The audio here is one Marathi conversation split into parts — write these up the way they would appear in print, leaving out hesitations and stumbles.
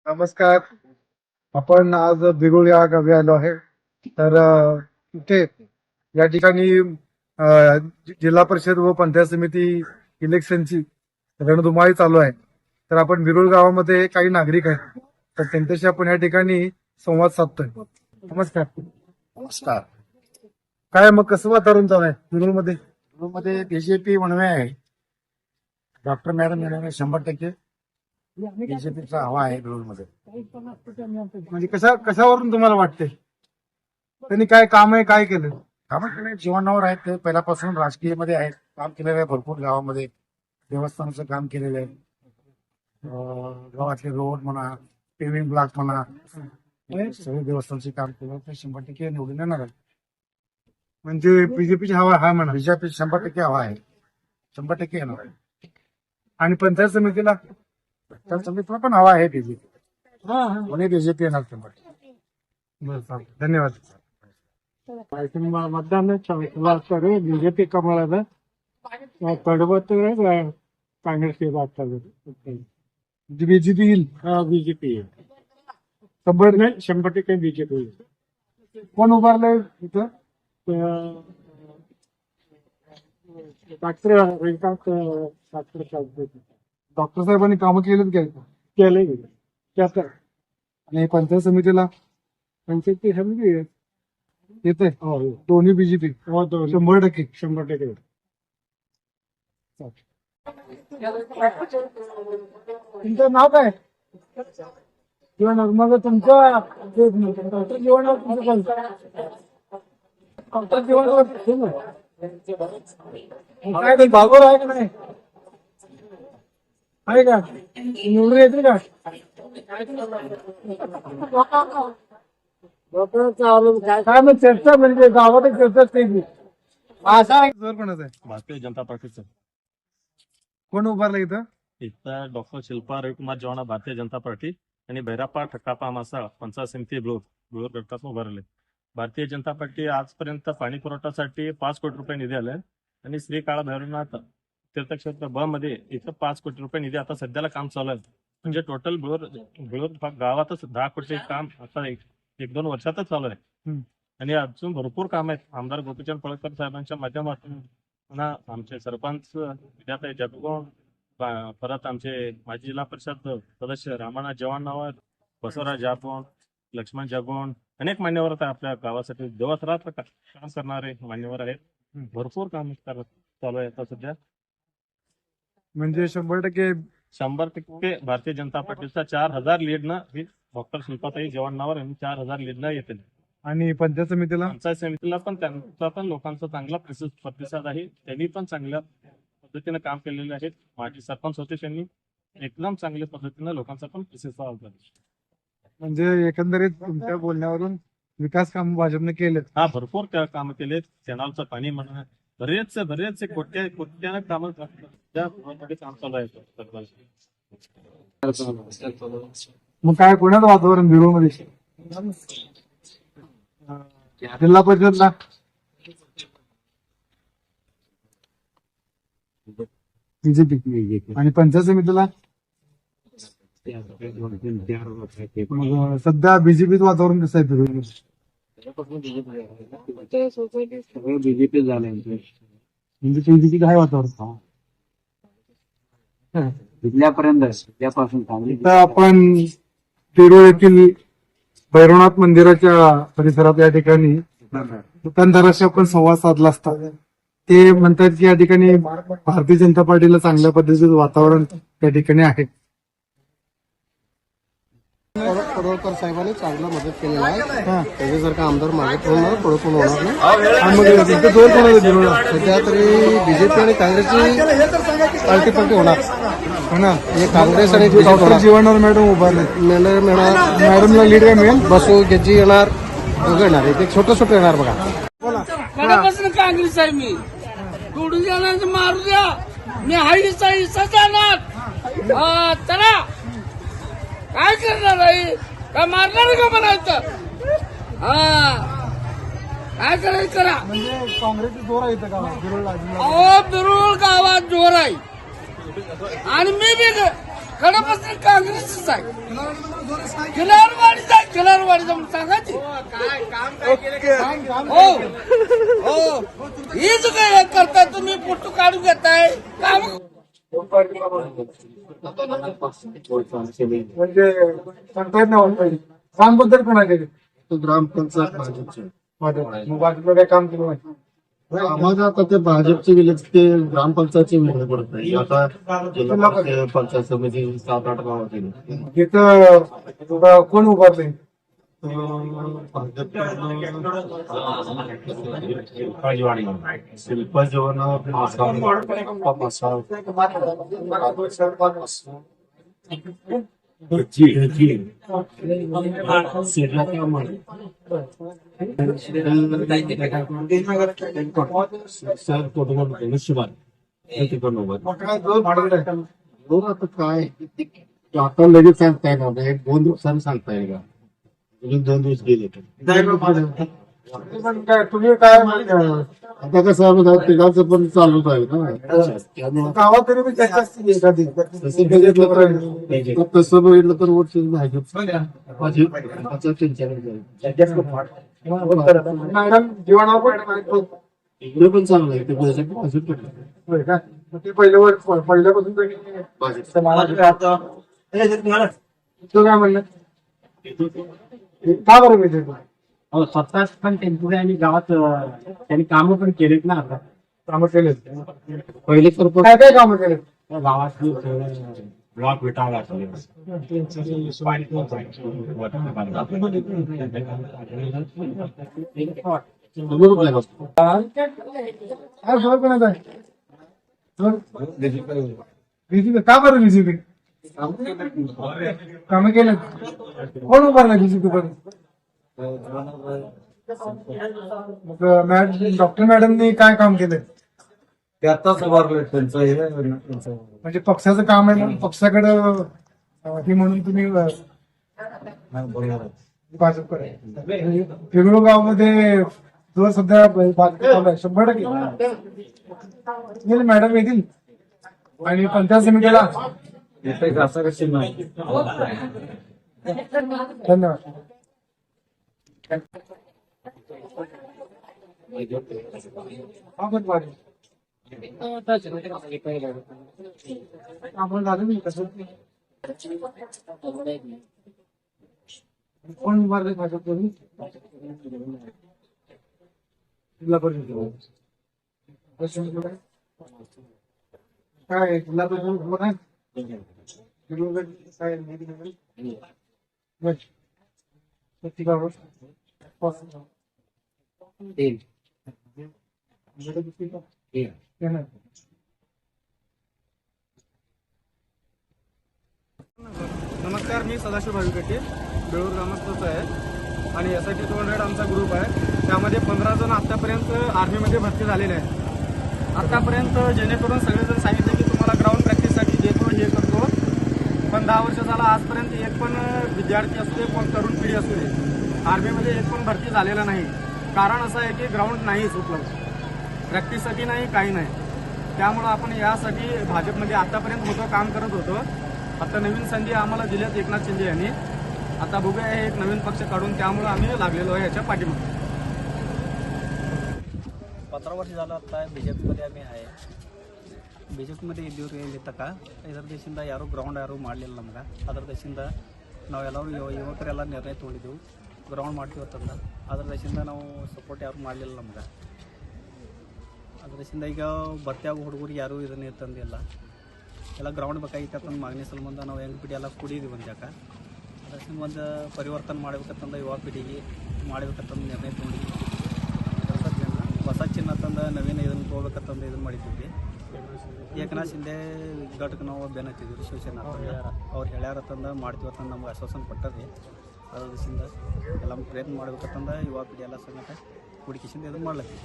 नमस्कार. आपण आज बिगुळ या गावी आलो आहे. तर इथे या ठिकाणी जिल्हा परिषद व पंचायत समिती इलेक्शनची रणधुमाळी चालू आहे. तर आपण बिरुळ गावामध्ये काही नागरिक आहेत, तर त्यांच्याशी आपण या ठिकाणी संवाद साधतोय. नमस्कार. नमस्कार. काय मग कसं वातावरण चालू आहे बिरुळमध्ये? मध्ये बीजेपी म्हणून आहे. डॉक्टर मॅडम येणार 100% बीजेपीचा हवा आहे मध्ये. म्हणजे कशावरून तुम्हाला वाटते त्यांनी काय काम आहे, काय केलं? कामाकडे जीवनावर आहेत ते पहिल्यापासून राजकीय मध्ये आहेत. काम केलेलं आहे भरपूर गावामध्ये. देवस्थानाचं काम केलेलं आहे. गावातले रोड म्हणा, पेव्हिंग ब्लॉक म्हणा, सगळे देवस्थानचे काम केलं ते 100% निवडून येणार आहे. म्हणजे बीजेपीची हवा आहे म्हणा. बीजेपी 100% हवा आहे. 100% येणार आहे. आणि पंचायत समितीला तर समितीला पण हवा आहे बीजेपी. बीजेपी येणार 100%. बरं, चालेल. धन्यवाद. मतदान बीजेपी कमळाला कडवत काँग्रेस के बात कर बीजेपी येईल. BJP 100% BJP. कोण उभारलंय इथं? डॉक्टर साहेबांनी कामं केलीत काय? केले त्यात आणि पंचायत समितीला पंचायती समिती येते हो दोन्ही बीजेपी हो 100%. 100%. तुमचं नाव काय? जीवन मग तुमचं जीवन काय ते बागोर आहे का नाही? आहे का? निवडून येते का? काय मग चर्चा म्हणजे गावात चर्चाच नाही. असा जोर कोणाचा आहे? भारतीय जनता पार्टीचं. कोण उभारलं इथं? इथं डॉक्टर शिल्पा रविकुमार जवाना भारतीय जनता पार्टी आणि भैराप्पा ठक्कापा मासा पंचायत समिती बिळूर गटात उभारले. भारतीय जनता पार्टी आजपर्यंत पाणी पुरवठ्यासाठी 5 कोटी रुपये निधी आलाय आणि श्री काळा भैरवनाथ तीर्थक्षेत्र ब मध्ये इथं 5 कोटी रुपये निधी आता सध्याला काम चालू आहे. म्हणजे टोटल बिळूर गावातच 10 कोटी काम आता 1-2 वर्षातच चालू आहे. आणि अजून भरपूर काम आहेत. आमदार गोपीचंद पळकर साहेबांच्या माध्यमातून पुन्हा आमचे सरपंच विद्याताई जगगोण, परत आमचे माजी जिल्हा परिषद सदस्य रामानाथ जवानावर, बसवराज जागोण, लक्ष्मण जागोण, अनेक मान्यवर आपल्या गावासाठी दिवस रात्र काम करणारे मान्यवर आहेत. भरपूर काम चालू आहे आता सध्या. म्हणजे 100% भारतीय जनता पार्टीचा 4000 लीडनं ही डॉक्टर शिल्पाताई जवानावर यांनी 4000 लीडनं येतील. आणि पंचायत समितीला पंचायत समितीला पण त्यांचा पण लोकांचा चांगला प्रतिसाद आहे. त्यांनी पण चांगल्या पद्धतीने काम केलेले आहेत. माजी सरपंच होते त्यांनी एकदम चांगल्या पद्धतीने लोकांचा पण प्रतिसाद दिला. म्हणजे एकंदरीत तुमच्या बोलण्यावरून विकास काम भाजपने केले. हा, भरपूर काम केले. कॅनलचं पाणी म्हणा, बरेचसे कोट्याने काम काम चालू आहे. मग काय कोणाचं वातावरण बिरुळमध्ये? जिल्हा परिषदला बीजेपी आणि पंचायत समितीला मग सध्या बीजेपीचं वातावरण कसं आहे बिरुळमध्ये? बीजेपी झाले म्हणजे बीजेपी काय वातावरण? जिल्ह्यापर्यंत जिल्ह्यापासून इथं आपण बिरुळ येथील भैरवनाथ मंदिराच्या परिसरात या ठिकाणी दुकानदाराशी आपण संवाद साधला असता. ते म्हणतात की या ठिकाणी भारतीय जनता पार्टीला चांगल्या पद्धतीचं वातावरण या ठिकाणी आहे. पडोळकर साहेबांनी चांगला मदत केलेला आहे. त्याच्यासारखा आमदार मागे होणार पडोळकर होणार नाही. आणि मग इथं जोर कोणाचा बिरुळला? सध्या तरी बीजेपी आणि काँग्रेसची पार्टी होणार हो ना. म्हणजे काँग्रेस आणि डॉक्टर जीवनावर मॅडम उभारले. मॅडमला लीड काय मिळेल? बसू गेजी येणार, दोघं येणार. एक छोटं येणार बघा. मनापासून काँग्रेस आहे मी. तोडून जाणार मारू द्या, मी हिस्सा जाणार. चला काय करणार आहे? काय मारणार का म्हणायचं? काय करायचं करा. म्हणजे काँग्रेसची जोर आहे इथं गावात बिरुळला? बिरुळ गावात जोर आहे. आणि मी बी कडपासून काँग्रेसच आहे खिलारवाडीच आहे खिलारवाडीचा म्हणून सांगायची हो हो हीच काय करताय तुम्ही फोटो काढून घेताय काम म्हणजे सांगता येत नाही कामबद्दल कोणाचे ग्रामपंचायत भाजपचे मग बाकीचं काय काम केलं नाही आम्हाला आता ते भाजपचे विलेज ते ग्रामपंचायतचे विलेज पडत नाही आता जिल्हा परिषद, पंचायत समिती 7-8 गावात तिथं कोण उभारले शिल्पा जेवण आता काय आता लगेच सांगता येणार नाही 1-2 दिवसांनी सांगता येईल का अजून 2 दिवस गेले तर काय तुम्ही काय आता कसं आहे तिघांचं पण चालूच आहे ना त्यामुळे गावात तरी पण चर्चा असते एखादी तसं बघितलं तर वोट भाजप मॅडम जीवनावर पण इकडे पण चांगलं आहे ते भाजप होय का? मग ते पहिल्यापासून तर भाजप तू काय म्हणलं का बरं मी हो स्वतः पण टेम्पो आणि गावात त्यांनी कामं पण केलीत ना आता कामं केले पहिले तर काय काय कामं केले गावात ब्लॉक विटाळला काय जोर कोणाचा आहे बीजेपी का बरं बीजेपी कामं केले कोण उभारलं बीजेपी कडून मग डॉक्टर मॅडमनी काय काम केलं त्याताच उभारले त्यांचं हे म्हणजे पक्षाचं काम आहे म्हणून पक्षाकडं हे म्हणून तुम्ही भाजपकडे पिंगळू गावमध्ये जो सध्या भाजप चालू आहे 100% येईल मॅडम येतील आणि पंचायत समितीला असं कशी नाही धन्यवाद आपण झालं नाही कसं कोण उभारले भाजपकडून जिल्हा परिषद काय जिल्हा परिषद उभं आहे काय नमस्कार, मी सदाशिव भाविकटे बेळूर ग्रामस्थच आहे आणि SIT 200 आमचा ग्रुप आहे. त्यामध्ये 15 जण आतापर्यंत आर्मीमध्ये भरती झालेले आहेत. आतापर्यंत जेणेकरून सगळेजण सांगितले की तुम्हाला ग्राउंड प्रॅक्टिससाठी देतो हे करतो, पण 10 वर्ष झाला आजपर्यंत एक पण विद्यार्थी असू दे कोण तरुण पिढी असू दे आर्मीमध्ये एक पण भरती झालेला नाही. कारण असं आहे की ग्राउंड नाहीच उपलब्ध, प्रॅक्टिससाठी नाही, काही नाही. त्यामुळं आपण यासाठी भाजपमध्ये आतापर्यंत होतो, काम करत होतो. आता नवीन संधी आम्हाला दिल्यात एकनाथ शिंदे यांनी. आता बघूया हे एक नवीन पक्ष काढून, त्यामुळे आम्ही लागलेलो आहे याच्या पाठीमागे. 15 ವರ್ಷ झालं आता BJP ಆಮಿ आहे. BJP ಇದ್ದೀವ್ರಿ ಇಲ್ಲಿ ತನಕ. ಇದರ ದೇಶದಿಂದ ಯಾರೂ ಗ್ರೌಂಡ್ ಯಾರೂ ಮಾಡಲಿಲ್ಲ ನಮ್ಗೆ. ಅದರ ದೇಶದಿಂದ ನಾವೆಲ್ಲರೂ ಯುವಕರೆಲ್ಲ ನಿರ್ಣಯ ತೊಗೊಂಡಿದ್ದೆವು ಗ್ರೌಂಡ್ ಮಾಡ್ತೀವಿ ಅಂತಂದ. ಅದರ ದೇಶದಿಂದ ನಾವು ಸಪೋರ್ಟ್ ಯಾರೂ ಮಾಡಲಿಲ್ಲ ನಮ್ಗೆ. ಅದ್ರ ದೇಶದಿಂದ ಈಗ ಭರ್ತಿಯಾಗೋ ಹುಡುಗರಿಗೆ ಯಾರೂ ಇದನ್ನೇ ತಂದಿಲ್ಲ. ಎಲ್ಲ ಗ್ರೌಂಡ್ ಬೇಕಾಗಿತ್ತು ಅಂತಂದು ಮಾಗಣಿ ಸಲ್ಬಂದ ನಾವು ಹೆಂಗೆ ಪಿಡಿ ಎಲ್ಲ ಕುಡಿದ್ವಿ ಒಂದು ಜಾಗ. ಅದರಿಂದ ಒಂದು ಪರಿವರ್ತನೆ ಮಾಡ್ಬೇಕಂತಂದು ಯುವ ಪೀಳಿಗೆ ಮಾಡ್ಬೇಕಂತಂದು ನಿರ್ಣಯ ತೊಗೊಂಡಿದ್ವಿ. ಹೊಸ ಚಿನ್ನ ತಂದು ನವೀನ ಇದನ್ನು ತೊಗೋಬೇಕಂತಂದು ಇದನ್ನು ಮಾಡಿದ್ವಿ. ಏಕನಾಥ್ ಶಿಂದೆ ಘಟಕ ನಾವು ಬೆನ್ನತ್ತಿದ್ವಿ ಶಿವಸೇನಾ ಅವ್ರು ಹೇಳ್ಯಾರತ್ತಂದು ಮಾಡ್ತೀವಿ ಅಂತಂದು ನಮ್ಗೆ ಆಶ್ವಾಸನೆ ಕೊಟ್ಟರಿ. ಅದ್ರ ದಿವಸದಿಂದ ಎಲ್ಲ ಪ್ರಯತ್ನ ಮಾಡ್ಬೇಕಂತಂದು ಯುವ ಪೀಳಿ ಎಲ್ಲ ಸಮೇತ ಹುಡುಕಿಸಿಂದ ಇದನ್ನು ಮಾಡ್ಲತ್ತೀವಿ.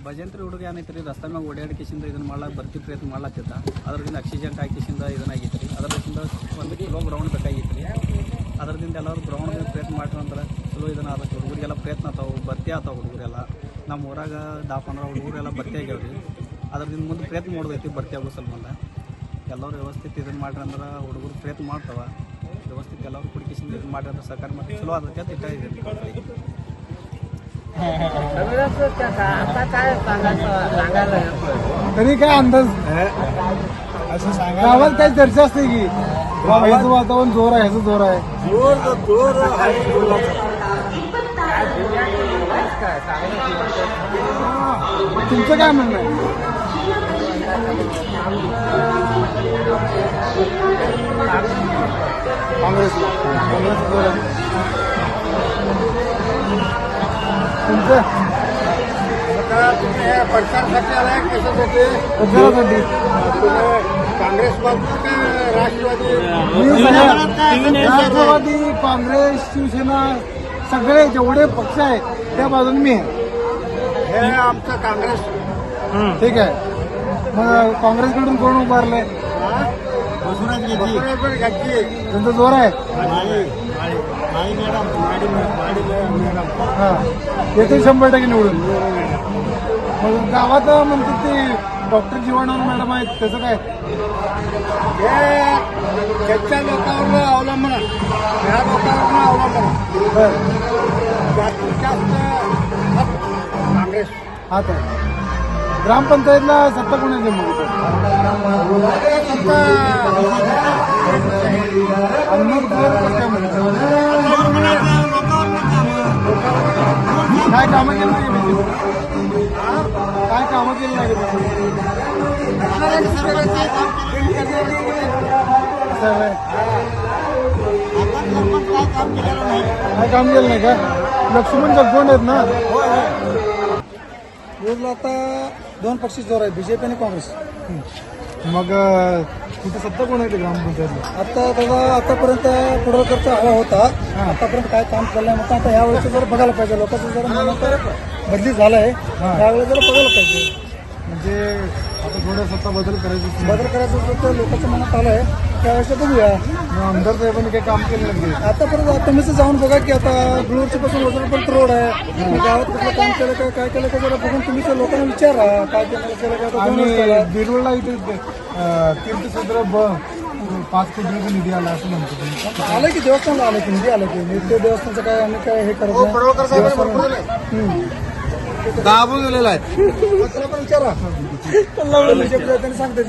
ಭಜಂತ್ರಿ ಹುಡುಗ ಏನೈತೆ ರೀ ರಸ್ತೆ ಮ್ಯಾಗ ಓಡಾಡಿಕೆಸಿಂದ ಇದನ್ನು ಮಾಡ್ಲಾಕ ಭರ್ತಿ ಪ್ರಯತ್ನ ಮಾಡ್ಲಾತಿದ್ದ. ಅದರಿಂದ ಆಕ್ಸಿಡೆಂಟ್ ಹಾಕಿಸಿಂದ ಇದನ್ನಾಗೈತೆ ರೀ. ಅದರಿಂದ 1 ಕಿಲೋ ಗ್ರೌಂಡ್ ಬೇಕಾಗಿತ್ತು ರೀ. ಅದರಿಂದ ಎಲ್ಲರೂ ಗ್ರೌಂಡ್ ಪ್ರಯತ್ನ ಮಾಡ್ತೀವಿ ಅಂದ್ರೆ ಚಲೋ ಇದನ್ನು ಆದಷ್ಟು ಹುಡುಗರಿಗೆಲ್ಲ ಪ್ರಯತ್ನ ಆತಾವು, ಭರ್ತಿ ಆತಾವು ಹುಡುಗರೆಲ್ಲ. ನಮ್ಮ ಊರಾಗ 10-15 ಹುಡುಗರೆಲ್ಲ ಭರ್ತಿ ಆಗ್ಯಾವ ರೀ. ಅದರಿಂದ ಮುಂದೆ ಪ್ರಯತ್ನ ಮಾಡೋದೈತಿ ಭರ್ತಿ ಆಗೋ ಸಂಬಂಧ. ಎಲ್ಲರೂ ವ್ಯವಸ್ಥಿತ ಇದನ್ನು ಮಾಡ್ರಿ ಅಂದ್ರೆ ಹುಡುಗರು ಪ್ರಯತ್ನ ಮಾಡ್ತಾವ ವ್ಯವಸ್ಥಿತ ಎಲ್ಲರೂ ಕುಡಿಕೇಶನ್ ಇದನ್ನು ಮಾಡ್ರಿ ಅಂದ್ರೆ ಸರ್ಕಾರ ಮತ್ತೆ ಚಲೋ ಆದಕ್ಕೆ ಅಂತ ಇಟ್ಟ ಇದೆ ಮಕ್ಕಳಿಗೆ. तरी काय अंदाज असं सांगा गावात काही चर्चा असते की बाबा ह्याचं वातावरण जोर आहे ह्याचं जोर आहे जोर आहे बोलायचं. तुमचं काय म्हणणं आहे काँग्रेसला काँग्रेसचं जोर आहे तुमचं आता तुम्ही हे प्रचारसाठी आलाय कशासाठी प्रचारासाठी काँग्रेस बाजू का राष्ट्रवादी मी सगळ्या राष्ट्रवादी काँग्रेस शिवसेना सगळे जेवढे पक्ष आहेत त्या बाजूने मी आहे हे आमचं काँग्रेस ठीक आहे मग काँग्रेसकडून कोण उभारलंय बरोबर घ्यायची त्यांचा जोर आहे मॅडम हा येथे 100% निवडून मग गावात म्हणतात ते डॉक्टर जीवाणवर मॅडम आहेत त्याचं काय हे त्याच्या लोकांवर अवलंबून आहे. ह्या लोकांवर अवलंबून बरं जास्तीत जास्त काँग्रेस हात आहे ग्रामपंचायतला सत्ता कोणाची मग इथं? अहमद काय म्हणतात काय कामं केली नाही BJP? काय कामं केली नाही असं आहे. काय काम केलं नाही का लक्ष्मण जगवण आहेत ना रोजला आता 2 पक्षी जोर आहे बीजेपी आणि काँग्रेस. मग तिथं सत्ता कोण आहे ते ग्रामपंचायतला आता दादा आतापर्यंत पुढारकरचा हवा होता आतापर्यंत काय काम केलं नाही मग आता ह्यावेळेस जरा बघायला पाहिजे लोकांचं जरा मनात बदली झाला आहे त्यावेळेस जरा बघायला पाहिजे म्हणजे आता थोडं सत्ता बदल करायची बदल करायचं होतं तर लोकांच्या मनात आलं आहे त्यावेळेस बघूया. आमदार साहेबांनी काही काम केलं नाही आतापर्यंत तुम्हीच जाऊन बघा की आता गुळूरची पासून वजनपर्यंत रोड आहे मग गावात कुठलं काम केलं काय केलं का जरा बघून तुम्ही त्या लोकांना विचारा काय केलं काय आता आणि जाऊनच करा. बिरुळला इथे तीर्थक्षेत्र 5 कोटी रुपये निधी आला असं म्हणतो तुम्ही आलं की देवस्थानला आलं की निधी आलं की ते देवस्थानचं काय आम्ही काय हे करत नाही. पडवळकर साहेबांनी भरपूर हम्म. दाबून गेलेला आहे पण विचारा त्यांनी सांगते